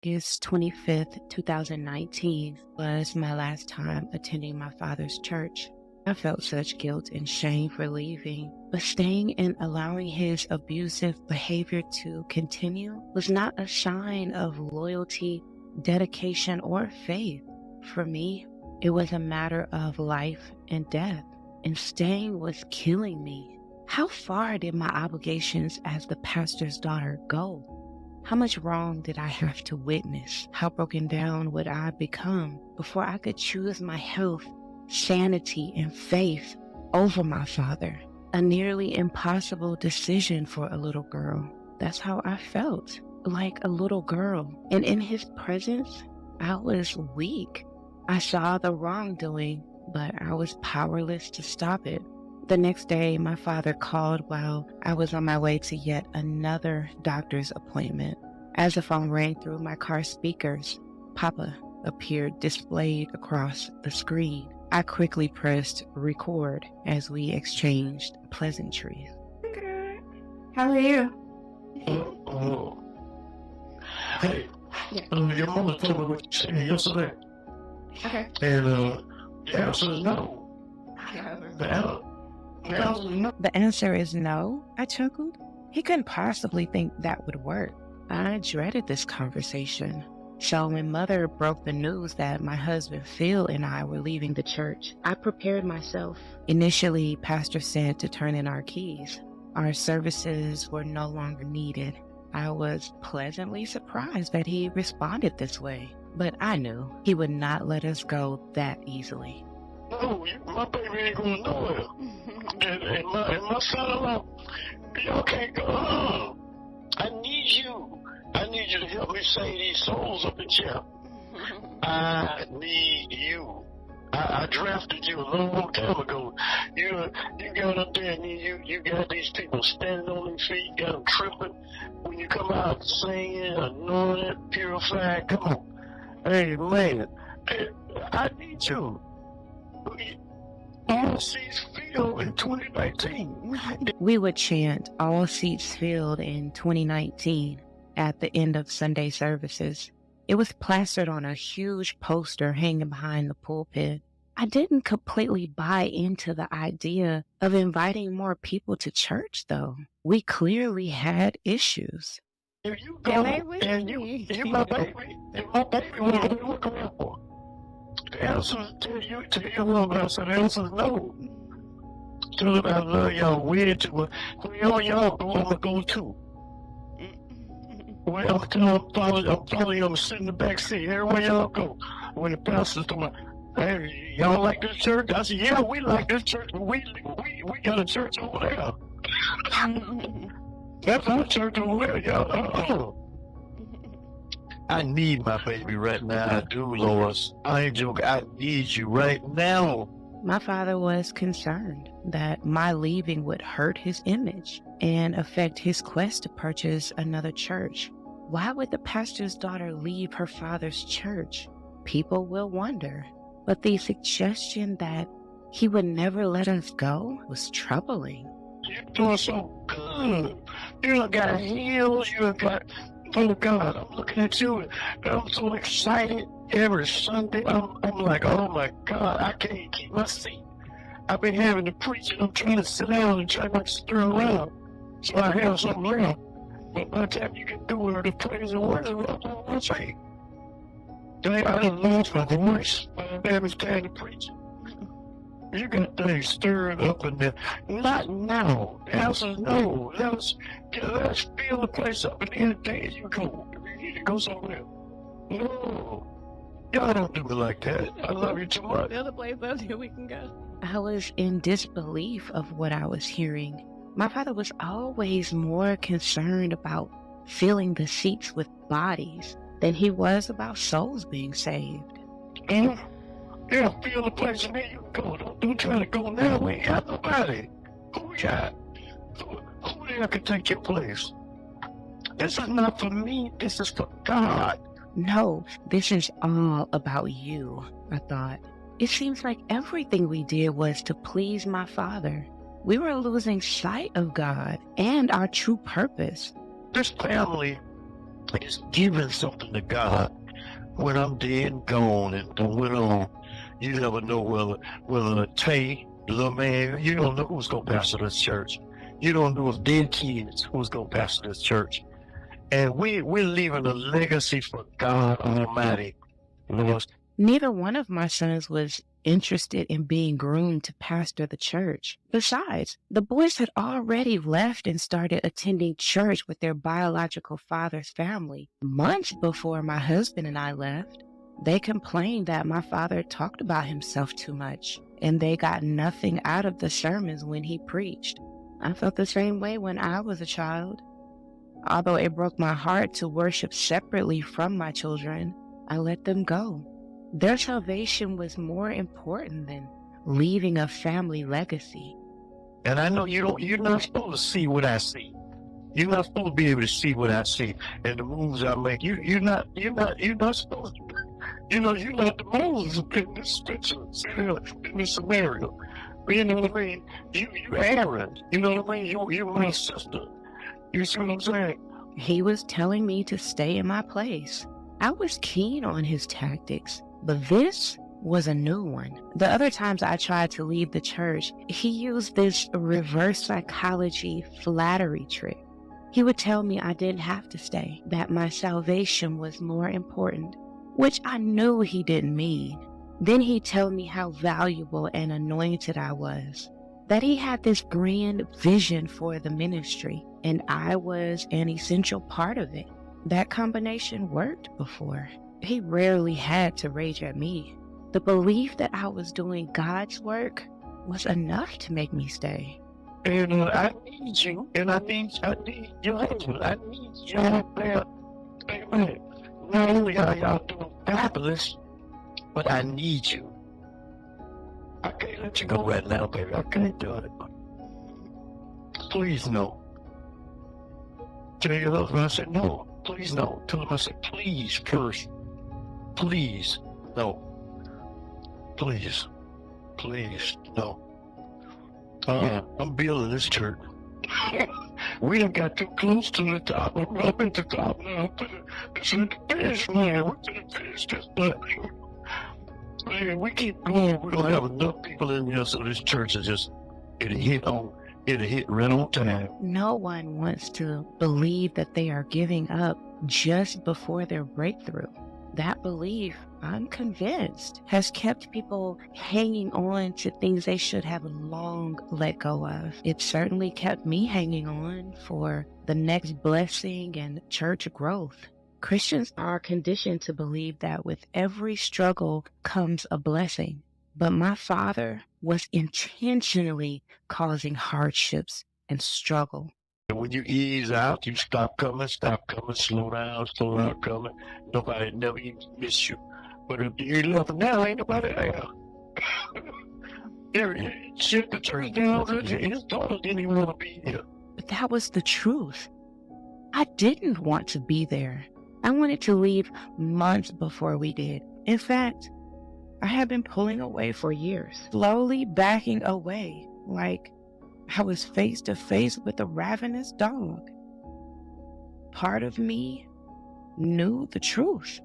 August 25th, 2019 was my last time attending my father's church. I felt such guilt and shame for leaving, but staying and allowing his abusive behavior to continue was not a sign of loyalty, dedication, or faith. For me, it was a matter of life and death, and staying was killing me. How far did my obligations as the pastor's daughter go? How much wrong did I have to witness? How broken down would I become before I could choose my health, sanity, and faith over my father? A nearly impossible decision for a little girl. That's how I felt, like a little girl. And in his presence, I was weak. I saw the wrongdoing, but I was powerless to stop it. The next day, my father called while I was on my way to yet another doctor's appointment. As the phone rang through my car speakers, Papa appeared displayed across the screen. I quickly pressed record as we exchanged pleasantries. Good. How are you? Hey, your mama told me what you said yesterday. Okay. And the answer is no. The answer is no, I chuckled. He couldn't possibly think that would work. I dreaded this conversation. So when Mother broke the news that my husband Phil and I were leaving the church, I prepared myself. Initially, Pastor said to turn in our keys. Our services were no longer needed. I was pleasantly surprised that he responded this way, but I knew he would not let us go that easily. No, my baby ain't going nowhere. and my son-in-law, y'all can't go home. I need you. I need you to help me save these souls up in jail. I need you. I drafted you a long time ago. You got up there and you got these people standing on their feet, got them tripping. When you come out singing, anointed, purified, come on. Hey, man, I need you. All seats filled in 2019. We would chant all seats filled in 2019 at the end of Sunday services. It was plastered on a huge poster hanging behind the pulpit. I didn't completely buy into the idea of inviting more people to church, though. We clearly had issues. If you go and you my baby, and my baby, what are you looking around for? The answer to your little answer, the answer is no. Tell them I love y'all way too much. Where y'all want to go to? Well, I'm probably I'm sitting in the back seat. Everywhere y'all go. When the pastor's talking, hey, y'all like this church? I said, yeah, we like this church, but we got a church over there. That's our church over there, y'all. I need my baby right now. I do, Lois. I ain't joking. I need you right now. My father was concerned that my leaving would hurt his image and affect his quest to purchase another church. Why would the pastor's daughter leave her father's church? People will wonder. But the suggestion that he would never let us go was troubling. You're doing so good. You got heels. You got... Oh God, I'm looking at you. I'm so excited every Sunday. I'm like, oh my God, I can't keep my seat. I've been having to preach and I'm trying to sit down and try not to stir around. So I have something around. But by the time you get through the praise and worship, I'm on my feet. I done lost my voice by the time it's time to preach. You got things stirred up in there. Not now. The answer is no. Let's fill the place up and any day you go. You need to go somewhere. No. Y'all don't do me like that. I love you too much. Fill the place up till we can go. I was in disbelief of what I was hearing. My father was always more concerned about filling the seats with bodies than he was about souls being saved. Yeah, feel the place and there you go. Don't try to go now. We ain't got nobody. Who got? Who there can take your place? This is not for me. This is for God. No, this is all about you, I thought. It seems like everything we did was to please my father. We were losing sight of God and our true purpose. This family It's giving something to God. When I'm dead and gone and done went on, you never know whether Tay, the little man, you don't know who's gonna pastor this church. You don't know if dead kids who's gonna pastor this church. And we're leaving a legacy for God Almighty. Lord. Neither one of my sons was interested in being groomed to pastor the church. Besides, the boys had already left and started attending church with their biological father's family months before my husband and I left. They complained that my father talked about himself too much, and they got nothing out of the sermons when he preached. I felt the same way when I was a child. Although it broke my heart to worship separately from my children, I let them go. Their salvation was more important than leaving a family legacy. And I know you're not supposed to see what I see. You're not supposed to be able to see what I see and the moves I make. You're not supposed to. You're not the moves in this picture, in this scenario. You know what I mean? You Aaron. You know what I mean? You're my sister. You see what I'm saying? He was telling me to stay in my place. I was keen on his tactics, but this was a new one. The other times I tried to leave the church, he used this reverse psychology flattery trick. He would tell me I didn't have to stay, that my salvation was more important, which I knew he didn't mean. Then he'd tell me how valuable and anointed I was, that he had this grand vision for the ministry, and I was an essential part of it. That combination worked before. He rarely had to rage at me. The belief that I was doing God's work was enough to make me stay. And I need you, and I need your husband. I need you out there. Amen. Not only are y'all doing fabulous, but I need you. I can't let you go right now, baby. I can't do it. Please no. Tell your husband, I said no. Please no. Tell him I said please first. Please no. Please. Please no. I'm building this church. We done got too close to the top. I'm up at the top now. It's in the finish line. We're to the finish this line. Man, we keep going. We're gonna have enough people in here so this church is just it'll hit right on time. No one wants to believe that they are giving up just before their breakthrough. That belief, I'm convinced, has kept people hanging on to things they should have long let go of. It certainly kept me hanging on for the next blessing and church growth. Christians are conditioned to believe that with every struggle comes a blessing. But my father was intentionally causing hardships and struggle. When you ease out, you stop coming, slow down, coming. Nobody never even miss you. But if you're left now, ain't nobody there. Shit, the church down, his daughter didn't even want to be here. But that was the truth. I didn't want to be there. I wanted to leave months before we did. In fact, I had been pulling away for years, slowly backing away, like I was face to face with a ravenous dog. Part of me knew the truth.